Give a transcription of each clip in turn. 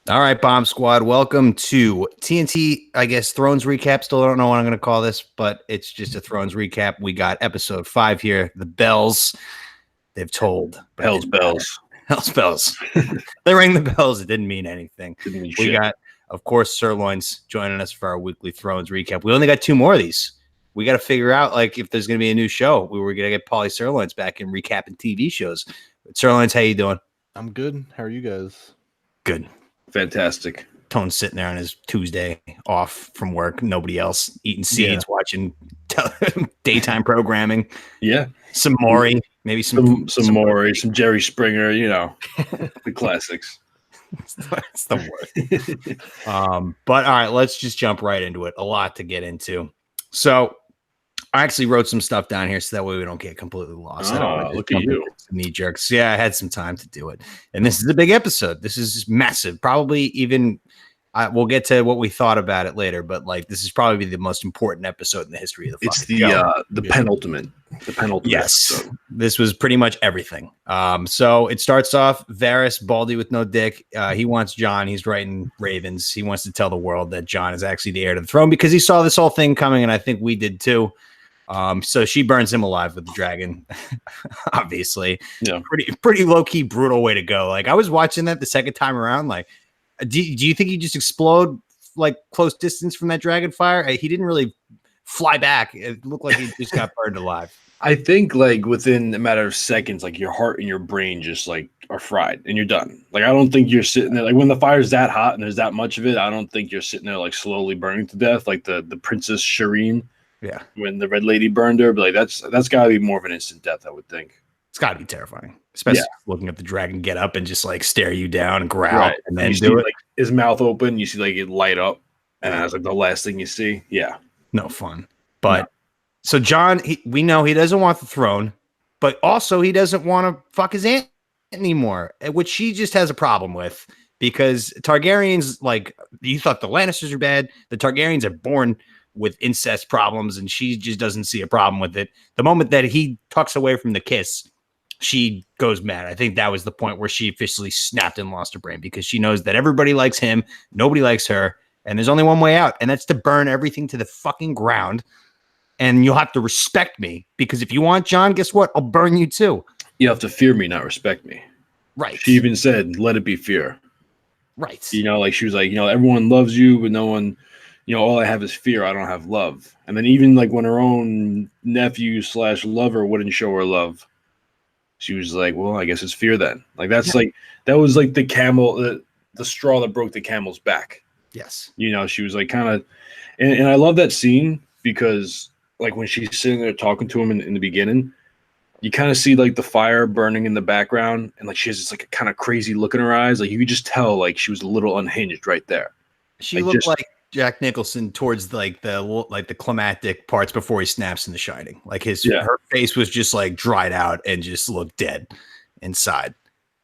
All right, Bomb Squad, welcome to TNT, I guess, Thrones recap. Still don't know what I'm going to call this, but it's just a Thrones recap. We got episode 5 here. The bells, they've tolled. Hell's bells. Hell's bells. They rang the bells. It didn't mean anything. Didn't mean We shit. got, of course, Sirloins joining us for our weekly Thrones recap. We only got 2 more of these. We got to figure out, like, if there's going to be a new show. We were going to get Paulie Sirloins back and recapping TV shows. But Sirloins, how you doing? I'm good. How are you guys? Good. Fantastic. Tone's sitting there on his Tuesday off from work. Nobody else eating seeds, watching daytime programming. Yeah. Some Maury, maybe some Maury, some Jerry Springer, the classics. That's the worst. But all right, let's just jump right into it. A lot to get into. So I actually wrote some stuff down here so that way we don't get completely lost. Look at you. Knee jerks. Yeah, I had some time to do it. And this is a big episode. This is massive. Probably even we'll get to what we thought about it later, but like this is probably the most important episode in the history of the It's the penultimate. The penultimate. Yes. episode. This was pretty much everything. So it starts off Varys, Baldy with no dick. He wants Jon. He's writing Ravens. He wants to tell the world that Jon is actually the heir to the throne because he saw this whole thing coming, and I think we did too. So she burns him alive with the dragon, obviously. Yeah. Pretty low-key, brutal way to go. Like, I was watching that the second time around. Like, do you think he just explode like close distance from that dragon fire? He didn't really fly back. It looked like he just got burned alive. I think like within a matter of seconds, like your heart and your brain just like are fried and you're done. Like, I don't think you're sitting there like when the fire's that hot and there's that much of it. I don't think you're sitting there like slowly burning to death like the Princess Shireen. Yeah, when the Red Lady burned her, but like that's got to be more of an instant death, I would think. It's got to be terrifying, especially looking at the dragon get up and just like stare you down and growl, and then you see, like his mouth open. You see like it light up, and that's like the last thing you see. Yeah, no fun. But so Jon, we know he doesn't want the throne, but also he doesn't want to fuck his aunt anymore, which she just has a problem with because Targaryens, like you thought the Lannisters are bad, the Targaryens are born with incest problems, and she just doesn't see a problem with it. The moment that he tucks away from the kiss, she goes mad. I think that was the point where she officially snapped and lost her brain because she knows that everybody likes him, nobody likes her, and there's only one way out, and that's to burn everything to the fucking ground. And you'll have to respect me because if you want Jon, guess what? I'll burn you too. You have to fear me, not respect me. Right. She even said, "Let it be fear." Right. Like she was like, everyone loves you, but no one. All I have is fear. I don't have love. And then even like when her own nephew / lover wouldn't show her love, she was like, well, I guess it's fear then. Like that's like, that was like the camel, the straw that broke the camel's back. Yes. She was like kind of, and I love that scene because like when she's sitting there talking to him in the beginning, you kind of see like the fire burning in the background. And like, she has this like a kind of crazy look in her eyes. Like you could just tell like she was a little unhinged right there. She looked like Jack Nicholson towards like the climactic parts before he snaps in The Shining. Like her face was just like dried out and just looked dead inside.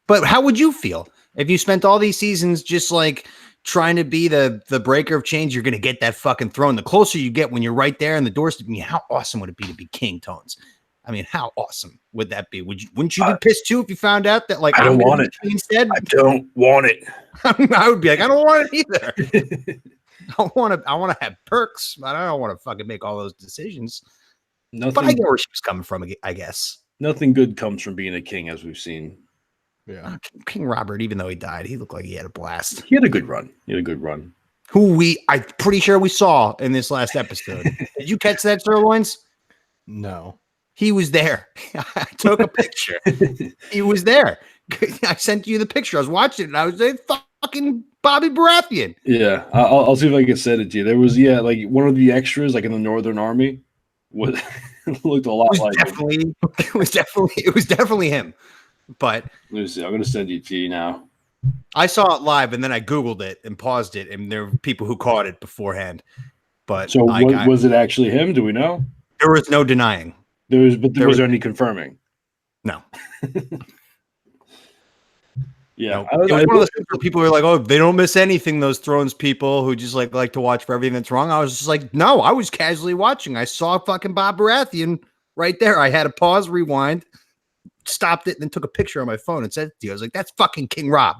But how would you feel if you spent all these seasons just like trying to be the breaker of chains? You're going to get that fucking throne. The closer you get when you're right there in the doorstep. I mean, how awesome would it be to be king, Tones? I mean, how awesome would that be? Wouldn't you be pissed too if you found out that like I don't want it instead? I don't want it. I would be like, I don't want it either. I want to have perks, but I don't want to fucking make all those decisions. But I get where she was coming from, I guess. Nothing good comes from being a king, as we've seen. Yeah. King Robert, even though he died, he looked like he had a blast. He had a good run. I'm pretty sure we saw in this last episode. Did you catch that, Sirloins? No. He was there. I took a picture. He was there. I sent you the picture. I was watching it, and I was like, fucking Bobby Baratheon. Yeah, I'll see if I can send it to you. There was like one of the extras, like in the Northern Army, looked a lot like him. It was definitely him. But let me see. I'm gonna send it to you now. I saw it live, and then I Googled it and paused it, and there were people who caught it beforehand. But so was it actually him? Do we know? There was no denying. Was there any confirming? No. Yeah, it was one of those people who are like, oh, they don't miss anything. Those Thrones people who just like to watch for everything that's wrong. I was just like, no, I was casually watching. I saw fucking Bob Baratheon right there. I had to pause, rewind, stopped it, and then took a picture on my phone and sent it to you. I was like, that's fucking King Rob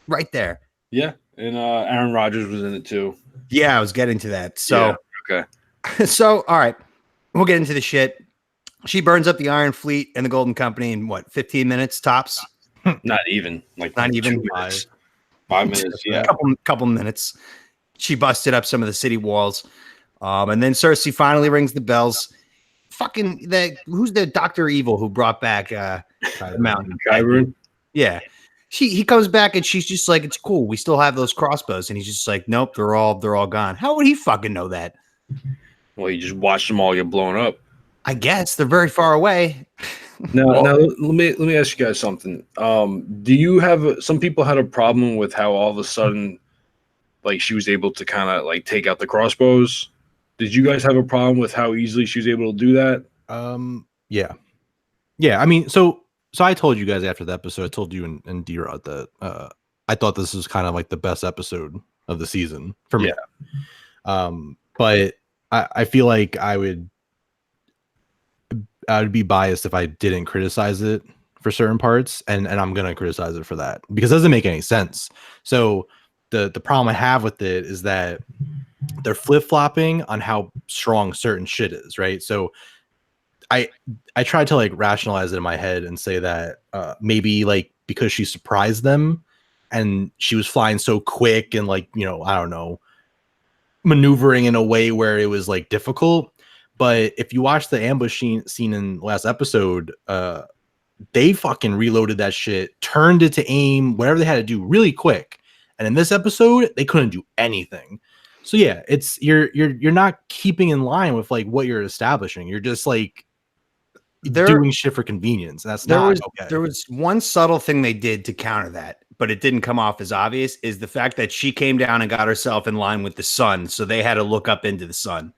right there. Yeah, And Aaron Rodgers was in it too. Yeah, I was getting to that. So, yeah, okay. So, all right, we'll get into the shit. She burns up the Iron Fleet and the Golden Company in what, 15 minutes tops? Not even like Not even 2 minutes. 5 minutes. Yeah, couple minutes. She busted up some of the city walls, and then Cersei finally rings the bells. Fucking who's the Dr. Evil who brought back the mountain? Kyburn. Yeah. He comes back and she's just like, it's cool. We still have those crossbows. And he's just like, nope, they're all gone. How would he fucking know that? Well, you just watched them all get blown up. I guess they're very far away. Now let me ask you guys something. Do you have some people had a problem with how all of a sudden, like, she was able to kind of like take out the crossbows? Did you guys have a problem with how easily she was able to do that? Yeah. I mean, so I told you guys after the episode, I told you and D-Rod that I thought this was kind of like the best episode of the season for me. Yeah. But I feel like I would be biased if I didn't criticize it for certain parts, and I'm gonna criticize it for that because it doesn't make any sense. So the problem I have with it is that they're flip-flopping on how strong certain shit is, right? So I tried to like rationalize it in my head and say that maybe like because she surprised them and she was flying so quick and like, you know, I don't know, maneuvering in a way where it was like difficult. But if you watch the ambush scene in the last episode, they fucking reloaded that shit, turned it to aim, whatever they had to do really quick. And in this episode, they couldn't do anything. So yeah, it's you're not keeping in line with like what you're establishing. You're just like doing shit for convenience. That's not okay. There was one subtle thing they did to counter that, but it didn't come off as obvious, is the fact that she came down and got herself in line with the sun. So they had to look up into the sun,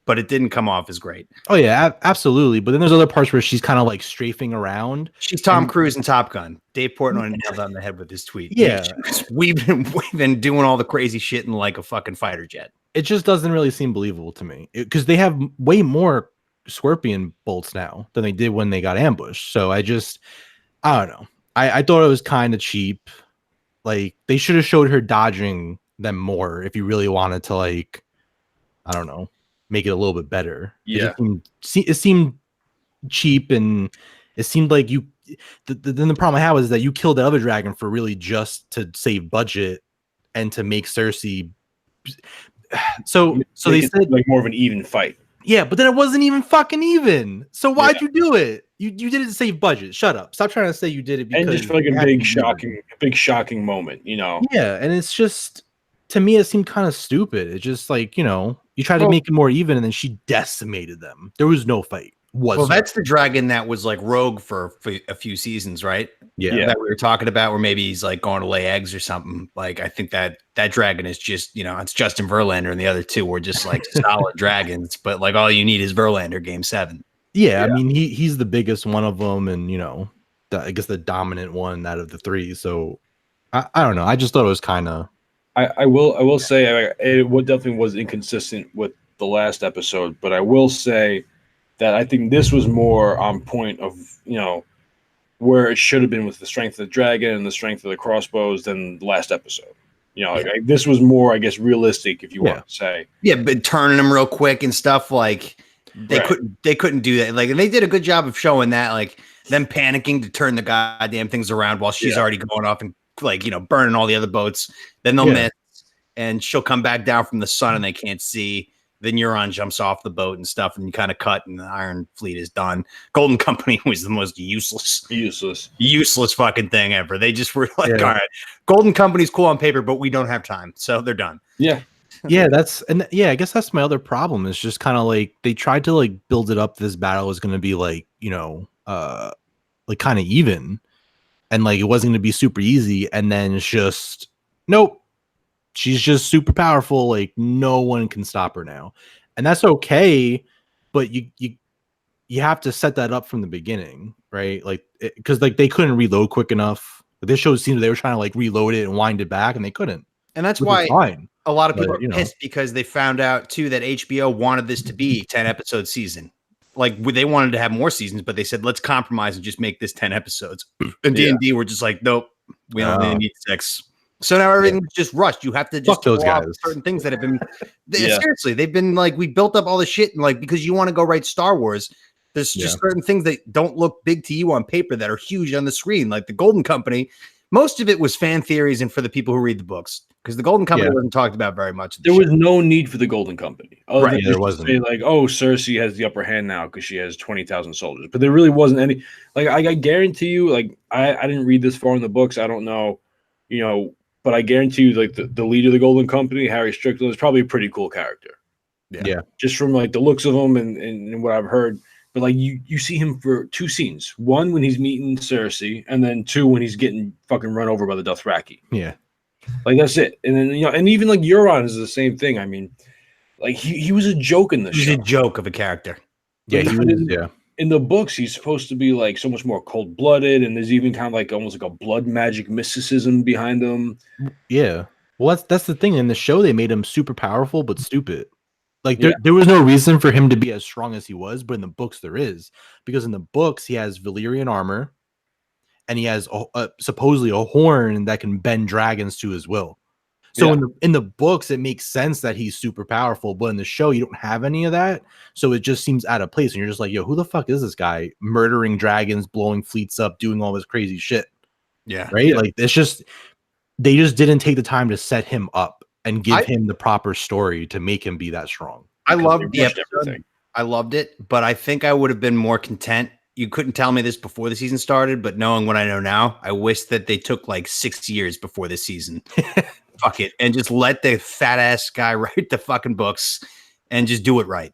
but it didn't come off as great. Oh yeah, absolutely. But then there's other parts where she's kind of like strafing around. She's Tom Cruise in Top Gun. Dave Portnoy nailed on the head with his tweet. Yeah. We've been doing all the crazy shit in like a fucking fighter jet. It just doesn't really seem believable to me because they have way more scorpion bolts now than they did when they got ambushed. So I don't know. I thought it was kind of cheap. Like they should have showed her dodging them more if you really wanted to, like, I don't know, make it a little bit better. Yeah. It seemed cheap, and it seemed like you then the problem I had was that you killed the other dragon for really just to save budget and to make Cersei so they said like more of an even fight. Yeah, but then it wasn't even fucking even. So why'd you do it? You did it to save budget. Shut up. Stop trying to say you did it because and just for like a big shocking moment, you know. Yeah, and it's just, to me it seemed kind of stupid. It's just like, you know, you tried to make it more even and then she decimated them. There was no fight. Well, that's the dragon that was like rogue for a few seasons, right? Yeah. That we were talking about, where maybe he's like going to lay eggs or something. Like I think that dragon is just, you know, it's Justin Verlander, and the other two were just like solid dragons. But like all you need is Verlander game 7. Yeah, I mean he's the biggest one of them, and you know, I guess the dominant one out of the three. So I don't know. I just thought it was kind of. I will say it definitely was inconsistent with the last episode, but I will say that I think this was more on point of, you know, where it should have been with the strength of the dragon and the strength of the crossbows than the last episode. You know, like this was more, I guess, realistic, if you want to say. Yeah, but turning them real quick and stuff, like they couldn't do that. Like, and they did a good job of showing that, like them panicking to turn the goddamn things around while she's already going off and, like, you know, burning all the other boats. Then they'll miss, and she'll come back down from the sun and they can't see. Then Euron jumps off the boat and stuff, and you kind of cut, and the Iron Fleet is done. Golden Company was the most useless fucking thing ever. They just were like, all right, Golden Company's cool on paper, but we don't have time, so they're done. Yeah. I guess that's my other problem, is just kind of like they tried to like build it up. This battle was going to be like, you know, like kind of even, and like it wasn't going to be super easy, and then it's just nope. She's just super powerful. Like no one can stop her now, and that's okay. But you have to set that up from the beginning, right? Like because like they couldn't reload quick enough. This show seemed they were trying to like reload it and wind it back, and they couldn't. And that's why a lot of people are pissed, because they found out too that HBO wanted this to be 10-episode season. Like they wanted to have more seasons, but they said let's compromise and just make this 10 episodes. And D&D were just like, nope, we only need 6. So now everything's just rushed. You have to just Fuck those throw off guys. certain things that have been Yeah. seriously. They've been like, we built up all the shit, and like, because you want to go write Star Wars, there's just certain things that don't look big to you on paper that are huge on the screen, like the Golden Company. Most of it was fan theories and for the people who read the books, because the Golden Company wasn't talked about very much. There was no need for the Golden Company. Other Right, than there just to wasn't. say like, oh, Cersei has the upper hand now because she has 20,000 soldiers. But there really wasn't any. Like, I guarantee you, like, I didn't read this far in the books. I don't know, but I guarantee you, like, the leader of the Golden Company, Harry Strickland, is probably a pretty cool character. Yeah. Just from like the looks of him and what I've heard. But like you see him for 2 scenes. One when he's meeting Cersei, and then 2 when he's getting fucking run over by the Dothraki. Yeah. Like that's it. And then and even like Euron is the same thing. I mean, like he was a joke in the show. He's a joke of a character. Yeah, he was, in the books, he's supposed to be like so much more cold-blooded, and there's even kind of like almost like a blood magic mysticism behind him. Yeah. Well, that's the thing. In the show, they made him super powerful but stupid. Like there was no reason for him to be as strong as he was, but in the books there is, because in the books he has Valyrian armor, and he has supposedly a horn that can bend dragons to his will. So in the books it makes sense that he's super powerful, but in the show you don't have any of that, so it just seems out of place, and you're just like, yo, who the fuck is this guy murdering dragons, blowing fleets up, doing all this crazy shit? Right? Like it's just, they just didn't take the time to set him up and give him the proper story to make him be that strong. I loved the episode. I loved it, but I think I would have been more content. You couldn't tell me this before the season started, but knowing what I know now, I wish that they took like 6 years before this season. Fuck it. And just let the fat ass guy write the fucking books and just do it right.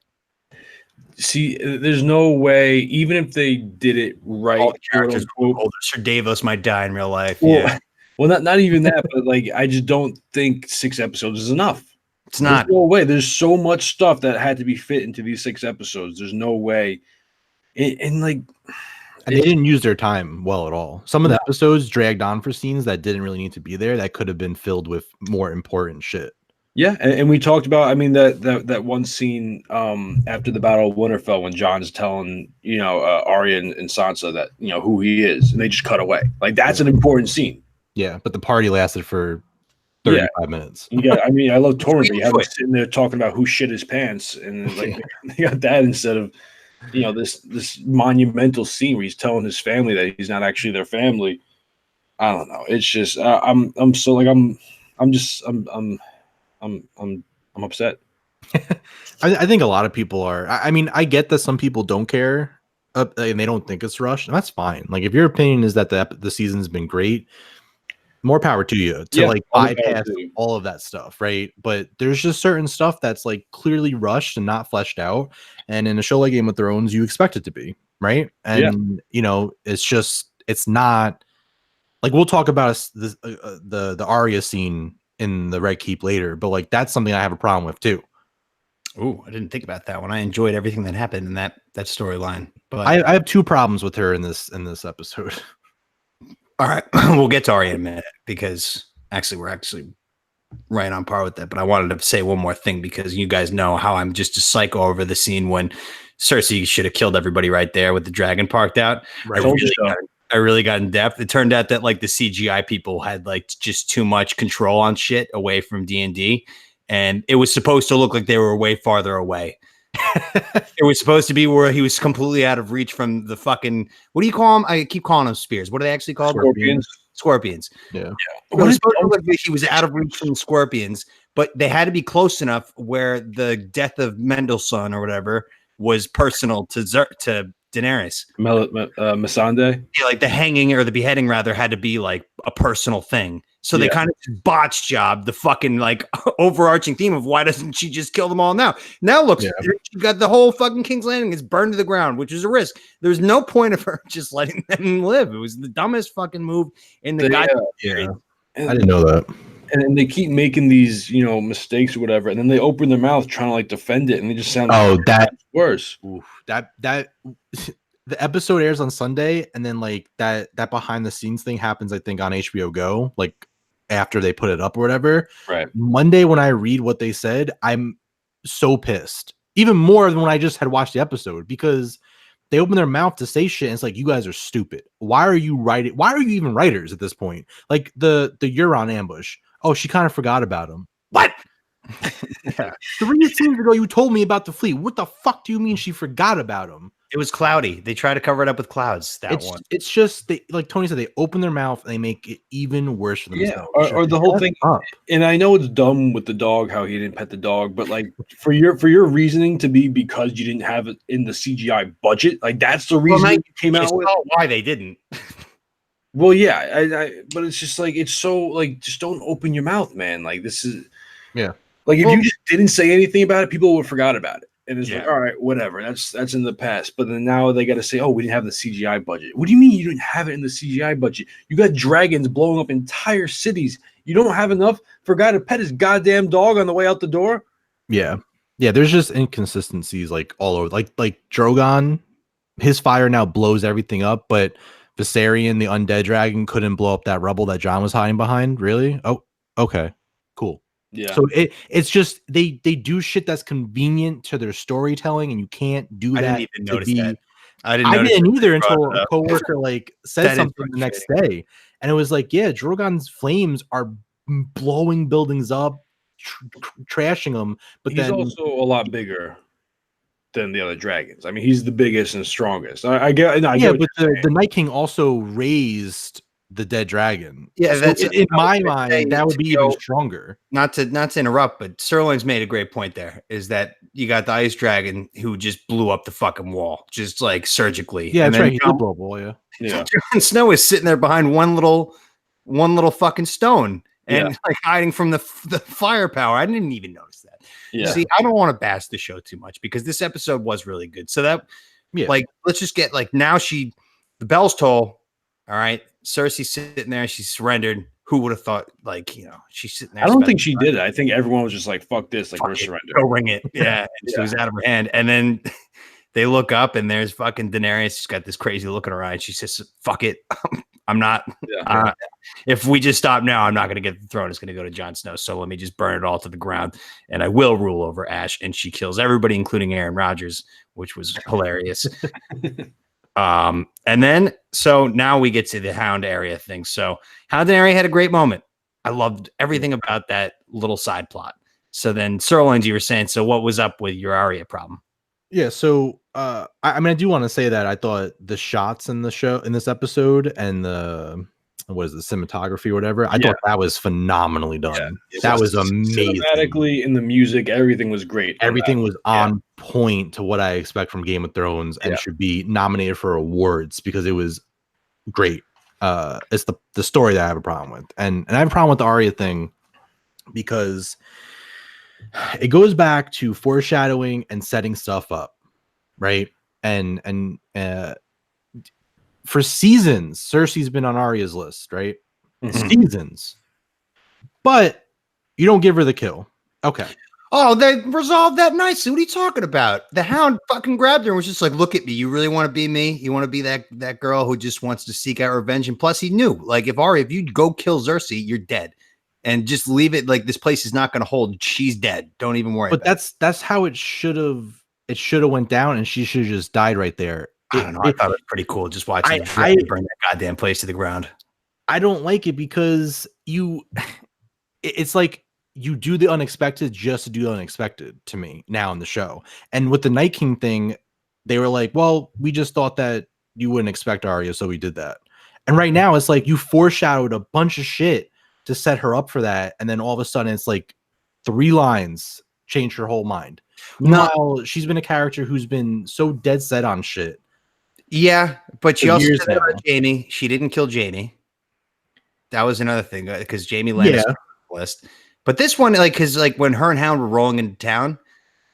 See, there's no way, even if they did it right, all the characters older. Sir Davos might die in real life. Well, not even that, but like I just don't think 6 episodes is enough. It's not. There's no way. There's so much stuff that had to be fit into these 6 episodes. There's no way. And they didn't use their time well at all. Some of the episodes dragged on for scenes that didn't really need to be there, that could have been filled with more important shit. Yeah, and we talked about, I mean, that one scene after the Battle of Winterfell when Jon's telling, Arya and Sansa that, who he is, and they just cut away. Like, that's an important scene. Yeah, but the party lasted for 35 minutes. Yeah, I mean, I love Torrent, but you have him sitting there talking about who shit his pants, and like they got that instead of, this monumental scene where he's telling his family that he's not actually their family. I don't know. It's just I'm so like I'm upset. I think a lot of people are. I mean, I get that some people don't care and they don't think it's rushed. And that's fine. Like, if your opinion is that the season's been great, more power to you to like bypass all of that stuff, right? But there's just certain stuff that's like clearly rushed and not fleshed out. And in a show like Game of Thrones, you expect it to be, right? And it's not like, we'll talk about the Arya scene in the Red Keep later, but like that's something I have a problem with too. Oh, I didn't think about that one. I enjoyed everything that happened in that storyline, but I have 2 problems with her in this episode. All right, we'll get to Arya in a minute, because we're actually right on par with that. But I wanted to say one more thing, because you guys know how I'm just a psycho over the scene when Cersei should have killed everybody right there with the dragon parked out. Right. I really got in depth. It turned out that like the CGI people had like just too much control on shit away from D&D, and it was supposed to look like they were way farther away. It was supposed to be where he was completely out of reach from the fucking, what do you call them? I keep calling them spears. What are they actually called? Scorpions. Yeah. It was supposed to look like he was out of reach from the scorpions, but they had to be close enough where the death of Mendelssohn or whatever was personal to Daenerys. Missandei. Yeah, like the hanging or the beheading rather had to be like a personal thing. So they kind of botched the fucking like overarching theme of why doesn't she just kill them all now? Now look, she got the whole fucking King's Landing is burned to the ground, which is a risk. There's no point of her just letting them live. It was the dumbest fucking move in the goddamn series. I didn't know that. And they keep making these, mistakes or whatever, and then they open their mouth trying to like defend it, and they just sound that's worse. Oof, that the episode airs on Sunday, and then like that behind the scenes thing happens, I think, on HBO Go, like after they put it up or whatever. Right. Monday, when I read what they said, I'm so pissed, even more than when I just had watched the episode, because they open their mouth to say shit, and it's like, you guys are stupid. Why are you writing? Why are you even writers at this point? Like the Euron ambush. Oh, she kind of forgot about him. What? Yeah. 3 scenes ago, you told me about the fleet. What the fuck do you mean she forgot about him? It was cloudy. They try to cover it up with clouds. One. It's just they, like Tony said, they open their mouth and they make it even worse for themselves. Yeah, or the whole thing. And I know it's dumb with the dog, how he didn't pet the dog, but like for your reasoning to be because you didn't have it in the CGI budget, like that's the reason it came out with. Why they didn't. Well, yeah, but it's just like it's so like just don't open your mouth, man. Like this is like if you just didn't say anything about it, people would have forgot about it. And it's like, all right, whatever. That's in the past. But then now they got to say, oh, we didn't have the CGI budget. What do you mean you didn't have it in the CGI budget? You got dragons blowing up entire cities. You don't have enough for a guy to pet his goddamn dog on the way out the door? Yeah. Yeah, there's just inconsistencies like all over. Like Drogon, his fire now blows everything up, but Viserion, the undead dragon, couldn't blow up that rubble that Jon was hiding behind. Really? Oh, okay. Cool. Yeah. So it's just they do shit that's convenient to their storytelling, and you can't do that. I didn't even notice that. I didn't either until a coworker like said something the next day, and it was like, yeah, Drogon's flames are blowing buildings up, trashing them. But he's also a lot bigger than the other dragons. I mean, he's the biggest and strongest. I get. But the Night King also raised the dead dragon. Yeah, so that's in my mind that would be even stronger. Not to interrupt, but Sirloin's made a great point there. Is that you got the ice dragon who just blew up the fucking wall, just like surgically. Yeah, that's right. He did blow up wall. Yeah. Jon Snow is sitting there behind one little fucking stone and like hiding from the firepower. I didn't even notice that. Yeah. See, I don't want to bash the show too much because this episode was really good. So that, like, let's just get like now the bells toll. All right. Cersei's sitting there. She's surrendered. Who would have thought, like, she's sitting there. I don't think she did it. I think everyone was just like, fuck this. Like, we're surrendered. Go ring it. Yeah. She was out of her hand. And then they look up and there's fucking Daenerys. She's got this crazy look in her eye. And she says, fuck it. I'm not. If we just stop now, I'm not going to get the throne. It's going to go to Jon Snow. So let me just burn it all to the ground. And I will rule over Ash. And she kills everybody, including Aaron Rodgers, which was hilarious. And then, so now we get to the Hound area thing. So Hound area had a great moment. I loved everything about that little side plot. So then Sirloins, you were saying, so what was up with your Arya problem? Yeah. So, I mean, I do want to say that I thought the shots in this episode and the cinematography or whatever, I thought that was phenomenally done. Yeah, that was amazing. Cinematically, in the music, everything was great. Everything was on point to what I expect from Game of Thrones and should be nominated for awards because it was great. It's the story that I have a problem with. And I have a problem with the Arya thing because it goes back to foreshadowing and setting stuff up, right? And for seasons, Cersei's been on Arya's list, right? Mm-hmm. Seasons. But you don't give her the kill. Okay. Oh, they resolved that nicely. What are you talking about? The Hound fucking grabbed her and was just like, look at me. You really want to be me? You want to be that girl who just wants to seek out revenge? And plus he knew, like, if you go kill Cersei, you're dead. And just leave it like this place is not going to hold. She's dead. Don't even worry. But that's how it should have went down, and she should have just died right there. I don't know. I thought it was pretty cool just watching I burn that goddamn place to the ground. I don't like it because it's like you do the unexpected just to do the unexpected to me now in the show. And with the Night King thing, they were like, well, we just thought that you wouldn't expect Arya, so we did that. And right now it's like you foreshadowed a bunch of shit to set her up for that. And then all of a sudden it's like 3 lines change her whole mind. Meanwhile, she's been a character who's been so dead set on shit. Yeah, but she also said about Jaime. She didn't kill Jaime. That was another thing because Jaime Lannister on the list. But this one, like, because like when her and Hound were rolling into town,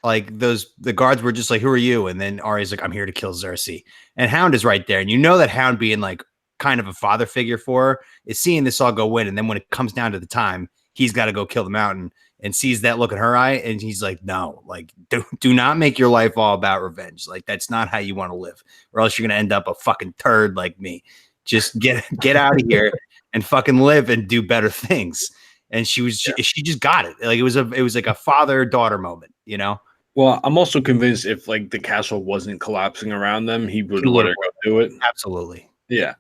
like the guards were just like, "Who are you?" And then Arya's like, "I'm here to kill Cersei." And Hound is right there, and you know that Hound being like kind of a father figure for her is seeing this all go in, and then when it comes down to the time, he's got to go kill the Mountain. And sees that look in her eye, and he's like, no, like, do not make your life all about revenge. Like, that's not how you want to live, or else you're going to end up a fucking turd like me. Just get out of here and fucking live and do better things. And she just got it. Like, it was like a father-daughter moment, you know? Well, I'm also convinced if like the castle wasn't collapsing around them, he would He let would've her go do it. Absolutely. Yeah.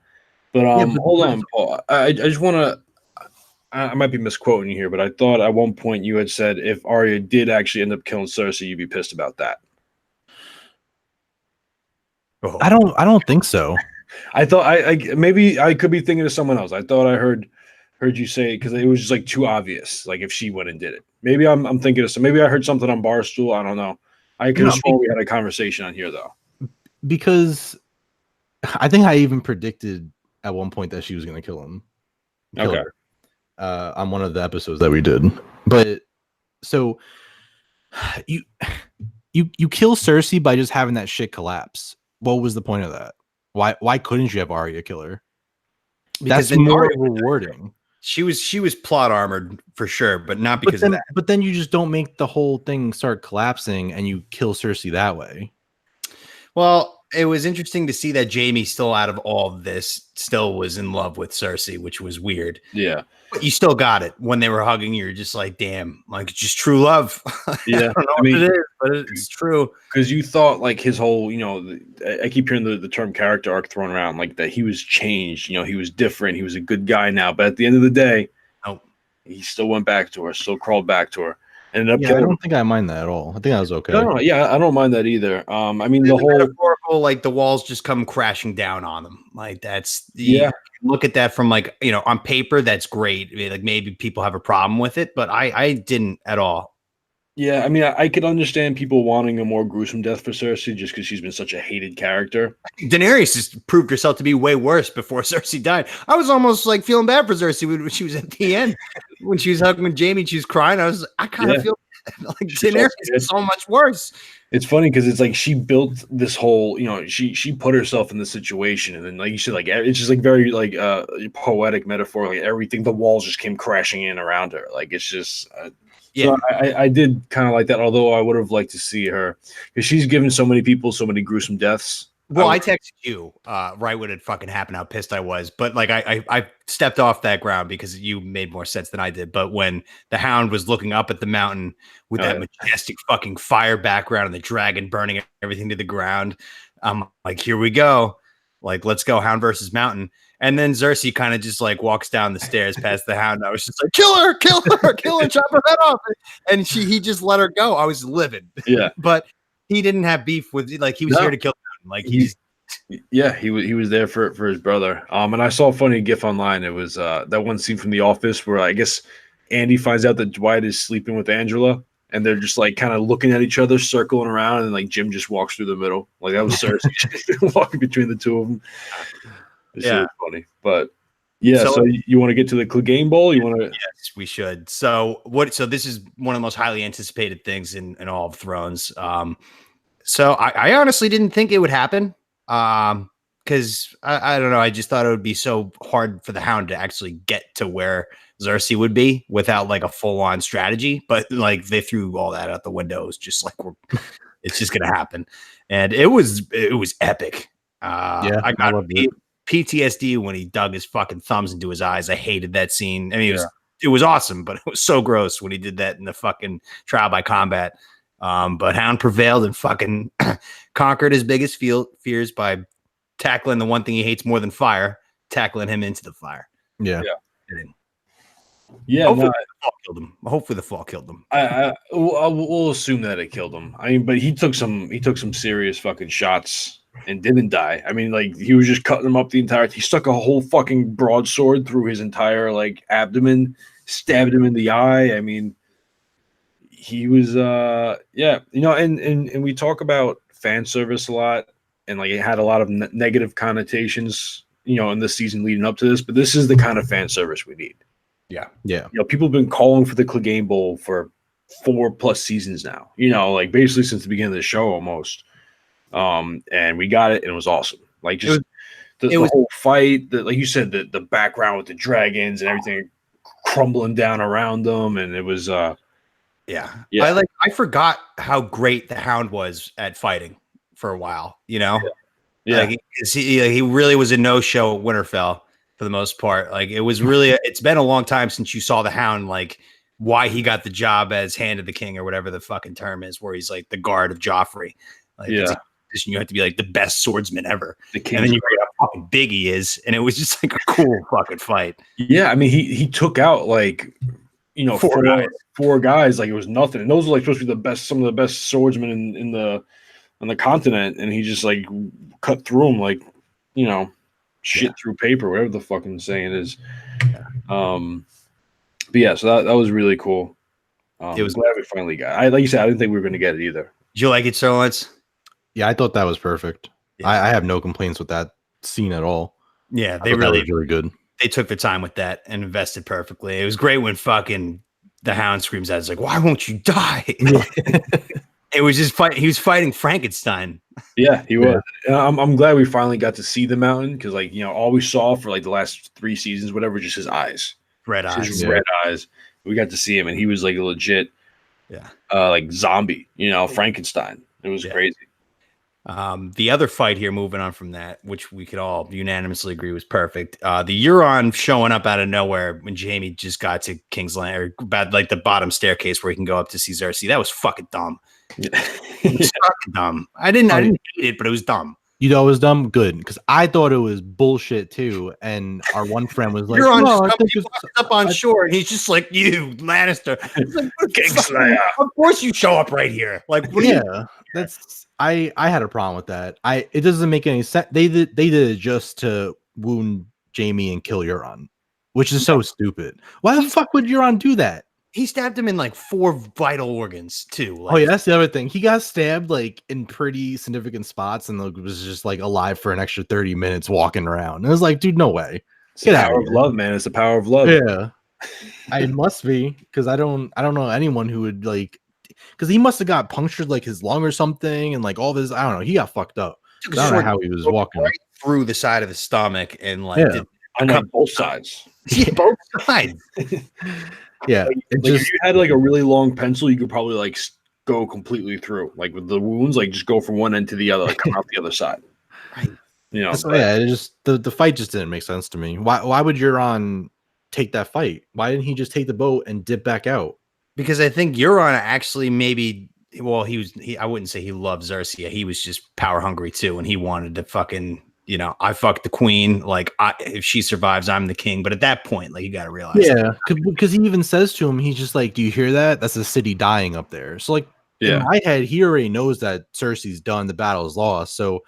But Yeah, hold on, Paul. I just want to. I might be misquoting you here, but I thought at one point you had said if Arya did actually end up killing Cersei, you'd be pissed about that. Oh. I don't think so. I thought I maybe I could be thinking of someone else. I thought I heard you say because it was just like too obvious. Like if she went and did it, maybe I'm thinking of some. Maybe I heard something on Barstool. I don't know. I could have sworn we had a conversation on here though. Because I think I even predicted at one point that she was going to kill him. Okay. Her, on one of the episodes that we did. But so you kill Cersei by just having that shit collapse. What was the point of that? Why couldn't you have Arya kill her? Because that's more rewarding. She was plot armored for sure, but not because of that. But then you just don't make the whole thing start collapsing and you kill Cersei that way. Well, it was interesting to see that Jaime still out of all of this still was in love with Cersei, which was weird. Yeah. But you still got it when they were hugging. You're just like, damn, like it's just true love. Yeah. I don't know what it is, but it's true. Because you thought like his whole, I keep hearing the term character arc thrown around, like that he was changed, he was different. He was a good guy now. But at the end of the day, he still went back to her, still crawled back to her. Ended up I don't think I mind that at all. I think that was okay. No, I don't mind that either. I mean, the whole metaphorical, like the walls just come crashing down on them. Like that's look at that from like, on paper, that's great. I mean, like maybe people have a problem with it, but I didn't at all. Yeah, I mean, I could understand people wanting a more gruesome death for Cersei just because she's been such a hated character. Daenerys just proved herself to be way worse before Cersei died. I was almost like feeling bad for Cersei when she was at the end, when she was hugging with Jaime, she was crying. I kind of feel like Daenerys is so much worse. It's funny because it's like she built this whole, she put herself in this situation, and then like you said, like it's just like very like poetic metaphor, like everything, the walls just came crashing in around her. Like it's just. So I did kind of like that, although I would have liked to see her because she's given so many people so many gruesome deaths. Well, I texted you right when it fucking happened, how pissed I was. But like I stepped off that ground because you made more sense than I did. But when the Hound was looking up at the mountain with that majestic fucking fire background and the dragon burning everything to the ground, I'm like, here we go. Like, let's go, Hound versus Mountain. And then Cersei kind of just like walks down the stairs past the Hound. I was just like, kill her, chop her head off. And he just let her go. I was livid. Yeah. But he didn't have beef with, like, he was here to kill him. Like he was there for his brother. And I saw a funny gif online. It was that one scene from The Office where I guess Andy finds out that Dwight is sleeping with Angela, and they're just like kind of looking at each other, circling around, and like Jim just walks through the middle. Like that was Cersei walking between the two of them. It's really funny, but so you want to get to the Clegane Bowl? You want to? Yes, we should. So this is one of the most highly anticipated things in all of Thrones. So I honestly didn't think it would happen. Because I don't know, I just thought it would be so hard for the Hound to actually get to where Cersei would be without like a full-on strategy. But like they threw all that out the window. It's just like it's just gonna happen, and it was epic. I got PTSD when he dug his fucking thumbs into his eyes. I hated that scene. I mean, it was awesome, but it was so gross when he did that in the fucking trial by combat. But Hound prevailed and fucking conquered his biggest fears by tackling the one thing he hates more than fire, tackling him into the fire. Yeah. Hopefully the fall killed him. Hopefully the fall killed him. We'll assume that it killed him. I mean, but he took some serious fucking shots and didn't die. I mean, like he was just cutting him up the entire. He stuck a whole fucking broadsword through his entire like abdomen, stabbed him in the eye. I mean, he was and we talk about fan service a lot, and like it had a lot of negative connotations, in the season leading up to this. But this is the kind of fan service we need. Yeah. People have been calling for the Clegane Bowl for 4+ seasons now. Like basically since the beginning of the show almost. And we got it, and it was awesome. Like just the whole fight, like you said, the background with the dragons and everything crumbling down around them, and it was Yeah. I forgot how great the Hound was at fighting for a while, Yeah. Like, he really was a no-show at Winterfell for the most part. Like it was really it's been a long time since you saw the Hound like why he got the job as Hand of the King or whatever the fucking term is, where he's like the guard of Joffrey. Like, Yeah. you have to be like the best swordsman ever. The And King's then you read how fucking big he is, and it was just like a cool fucking fight. Yeah, I mean, he took out like, you know, four guys like it was nothing, and those are like supposed to be some of the best swordsmen in the continent, and he just like cut through them like, you know, shit through paper, whatever the fucking saying is. But yeah, so that was really cool. It was glad we finally got. Like you said, I didn't think we were going to get it either. Did you like it, Sir Lance? Yeah, I thought that was perfect. Yeah. I have no complaints with that scene at all. Yeah, that was really good. They took the time with that and invested perfectly. It was great when fucking the Hound screams out, "It's like, why won't you die?" It was just he was fighting Frankenstein. Yeah, he was. I'm glad we finally got to see the mountain, because, like, you know, all we saw for like the last 3 seasons, whatever, just his eyes, red eyes. We got to see him, and he was like a legit, like zombie, you know, Frankenstein. It was crazy. The other fight here, moving on from that, which we could all unanimously agree was perfect. The Euron showing up out of nowhere when Jaime just got to King's Land, or about like the bottom staircase where he can go up to see Cersei. That was fucking dumb. It was fucking dumb. I didn't hate it, but it was dumb. You know, it was dumb. Good, because I thought it was bullshit too. And our one friend was like, "Euron up on shore," and he's just like, "You Lannister." Like, Kingslayer. Of course, you show up right here. Like, that's. I had a problem with that. It doesn't make any sense. They did it just to wound Jaime and kill Euron, which is so stupid. Why the fuck would Euron do that? He stabbed him in like 4 vital organs too. Like, oh yeah, that's the other thing. He got stabbed like in pretty significant spots, and was just like alive for an extra 30 minutes walking around. And it was like, dude, no way. It's the power of love, man. It's the power of love. Yeah, it must be, because I don't know anyone who would like. Because he must have got punctured like his lung or something, and like all this. I don't know. He got fucked up. I don't know how he was walking right through the side of the stomach, and like on both sides. Yeah, both sides. Yeah, like if you had like a really long pencil, you could probably like go completely through, like with the wounds, like just go from one end to the other, like come out the other side. Right. You know. It just the fight just didn't make sense to me. Why would Euron take that fight? Why didn't he just take the boat and dip back out? Because I think Euron actually maybe, well, I wouldn't say he loved Cersei. He was just power hungry too, and he wanted to fucking, you know, I fucked the queen. Like, if she survives, I'm the king. But at that point, like, you got to realize. Yeah, because he even says to him, he's just like, "Do you hear that? That's a city dying up there." So, like, in my head, he already knows that Cersei's done. The battle is lost. So,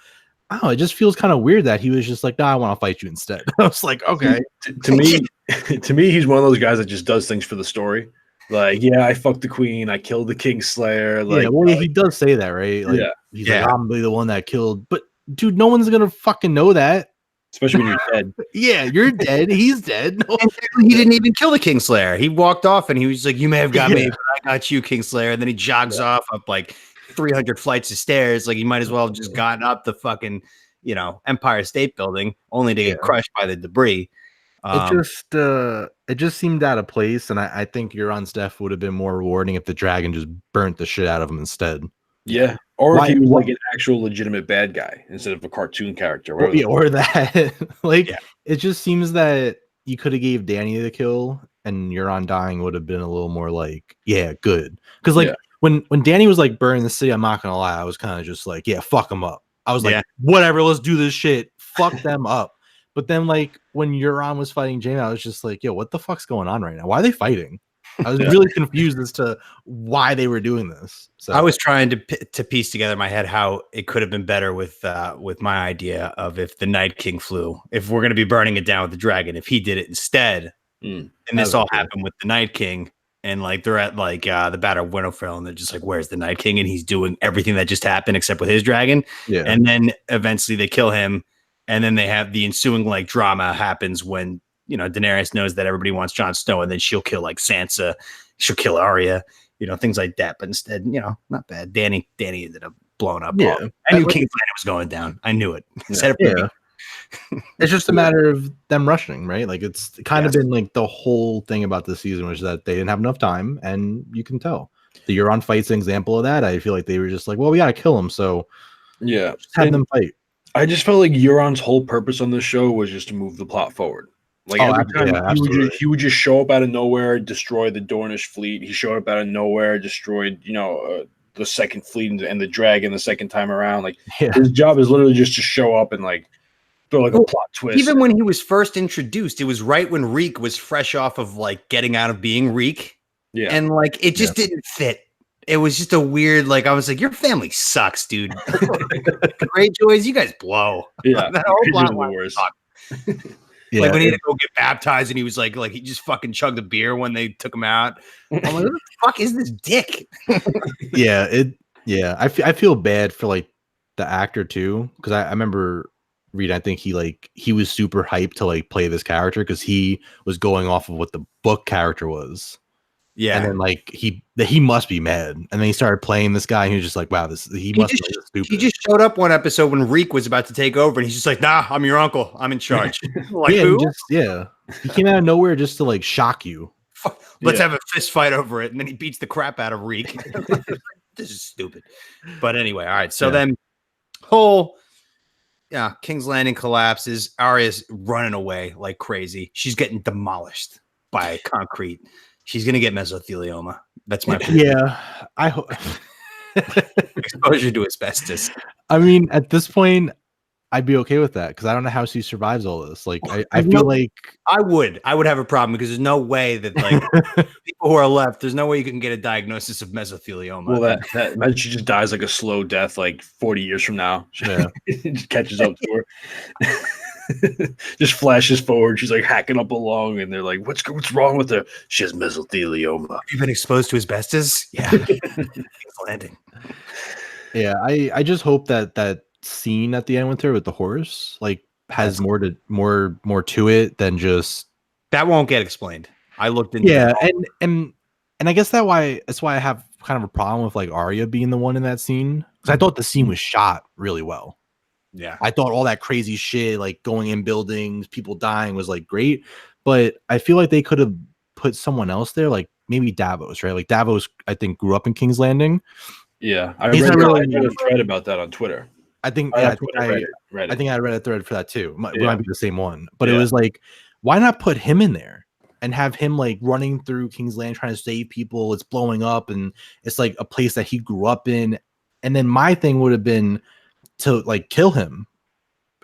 I don't know. It just feels kind of weird that he was just like, "Nah, I want to fight you instead." I was like, okay. To me, he's one of those guys that just does things for the story. Like, yeah, I fucked the queen, I killed the Kingslayer. Like, he does say that, right? Like, he's like, I'm the one that killed. But dude, no one's gonna fucking know that. Especially when you're dead. Yeah, you're dead. He's dead. No. He didn't even kill the Kingslayer. He walked off and he was like, "You may have got me, but I got you, Kingslayer." And then he jogs off up like 300 flights of stairs. Like, he might as well have just gotten up the fucking, you know, Empire State Building, only to get crushed by the debris. It just seemed out of place, and I think Euron's death would have been more rewarding if the dragon just burnt the shit out of him instead. Yeah, or if he was like an actual legitimate bad guy instead of a cartoon character. Or that. It just seems that you could have gave Dany the kill, and Euron dying would have been a little more like, good. Because like when Dany was like burning the city, I'm not gonna lie, I was kind of just like, fuck them up. I was like, whatever, let's do this shit. Fuck them up. But then, like, when Euron was fighting Jaime, I was just like, yo, what the fuck's going on right now? Why are they fighting? I was really confused as to why they were doing this. So I was trying to piece together in my head how it could have been better with my idea of if the Night King flew, if we're going to be burning it down with the dragon, if he did it instead. And this all happened with the Night King. And, like, they're at, like, the Battle of Winterfell, and they're just like, where's the Night King? And he's doing everything that just happened except with his dragon. Yeah. And then eventually they kill him. And then they have the ensuing like drama happens when, you know, Daenerys knows that everybody wants Jon Snow, and then she'll kill like Sansa, she'll kill Arya, you know, things like that. But instead, you know, not bad. Dany ended up blowing up. Yeah, I knew King's Landing was going down. I knew it. It's just a matter of them rushing, right? Like, it's kind of been like the whole thing about this season was that they didn't have enough time, and you can tell. The Euron fight's an example of that. I feel like they were just like, well, we got to kill him, so just have them fight. I just felt like Euron's whole purpose on this show was just to move the plot forward. Like Oh, every time absolutely. he would just show up out of nowhere, destroy the Dornish fleet. He showed up out of nowhere, destroyed the second fleet and the dragon the second time around. Like Yeah. his job is literally just to show up and like throw like a plot twist. Even when he was first introduced, it was right when Reek was fresh off of like getting out of being Reek. Yeah. And like it just didn't fit. It was just a weird, like I was like, your family sucks, dude. Greyjoys, you guys blow. Yeah. That whole Greyjoys plot are the line worst. sucked. Yeah, Like when he had to go get baptized and he was like he just fucking chugged a beer when they took him out. I'm like, what the fuck is this dick? I feel bad for like the actor too, because I remember reading, I think he was super hyped to like play this character because he was going off of what the book character was. Yeah. And then like he must be mad. And then he started playing this guy and he was just like, wow, he must be stupid. He just showed up one episode when Reek was about to take over and he's just like, nah, I'm your uncle. I'm in charge. Like, who? He came out of nowhere just to like shock you. Let's have a fist fight over it. And then he beats the crap out of Reek. This is stupid. But anyway, all right. So then King's Landing collapses. Arya's running away like crazy. She's getting demolished by concrete. She's gonna get mesothelioma. That's my I hope exposure to asbestos. I mean, at this point, I'd be okay with that because I don't know how she survives all this. Like, I feel like I would have a problem because there's no way that like people who are left, there's no way you can get a diagnosis of mesothelioma. Well, that imagine she just dies like a slow death, like 40 years from now. It just catches up to her. Just flashes forward. She's like hacking up along, and they're like, "What's wrong with her? She has mesothelioma." Have you been exposed to asbestos? Yeah, King's Landing. Yeah, I just hope that scene at the end with her with the horse like has more to it than just that won't get explained. I looked into and I guess that's why I have kind of a problem with like Arya being the one in that scene because I thought the scene was shot really well. Yeah, I thought all that crazy shit, like going in buildings, people dying, was like great, but I feel like they could have put someone else there, like maybe Davos, right? Like Davos, I think, grew up in King's Landing. Yeah, I read a thread about that on Twitter. I think I think I read a thread for that too. It might be the same one, but it was like, why not put him in there and have him like running through King's Landing trying to save people? It's blowing up, and it's like a place that he grew up in. And then my thing would have been to like kill him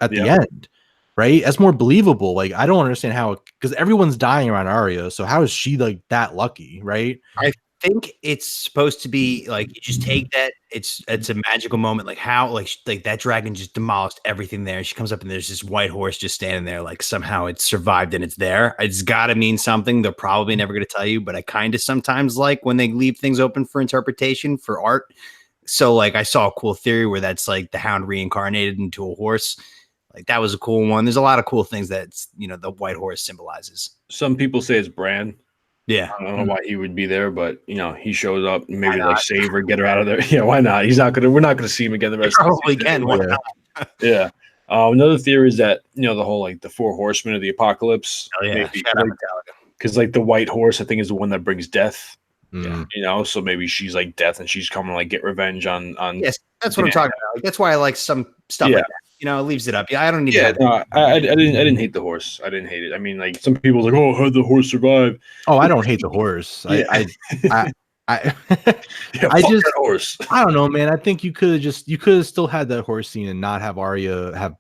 at the end, right? That's more believable. Like I don't understand how, because everyone's dying around Arya, so how is she like that lucky, right? I think it's supposed to be like you just take that. It's a magical moment. Like how like that dragon just demolished everything there. She comes up and there's this white horse just standing there. Like somehow it survived and it's there. It's got to mean something. They're probably never going to tell you, but I kind of sometimes like when they leave things open for interpretation for art. So like I saw a cool theory where that's like the hound reincarnated into a horse. Like that was a cool one. There's a lot of cool things that the white horse symbolizes. Some people say it's Bran. Yeah, I don't know why he would be there, but he shows up, maybe like save her, get her out of there. Yeah, why not? We're not gonna see him again the rest. Probably of the can. Why not? Yeah. Another theory is that the whole like the 4 horsemen of the apocalypse. Oh yeah, because like the white horse, I think, is the one that brings death. Yeah. So maybe she's like death, and she's coming like get revenge on. Yes, that's what I'm talking about. Like, that's why I like some stuff like that. It leaves it up. Yeah, I don't need. Yeah, no, I didn't hate the horse. I didn't hate it. I mean, like some people like, oh, how'd the horse survive? Oh, I don't hate the horse. I just horse. I don't know, man. I think you could have still had that horse scene and not have Arya have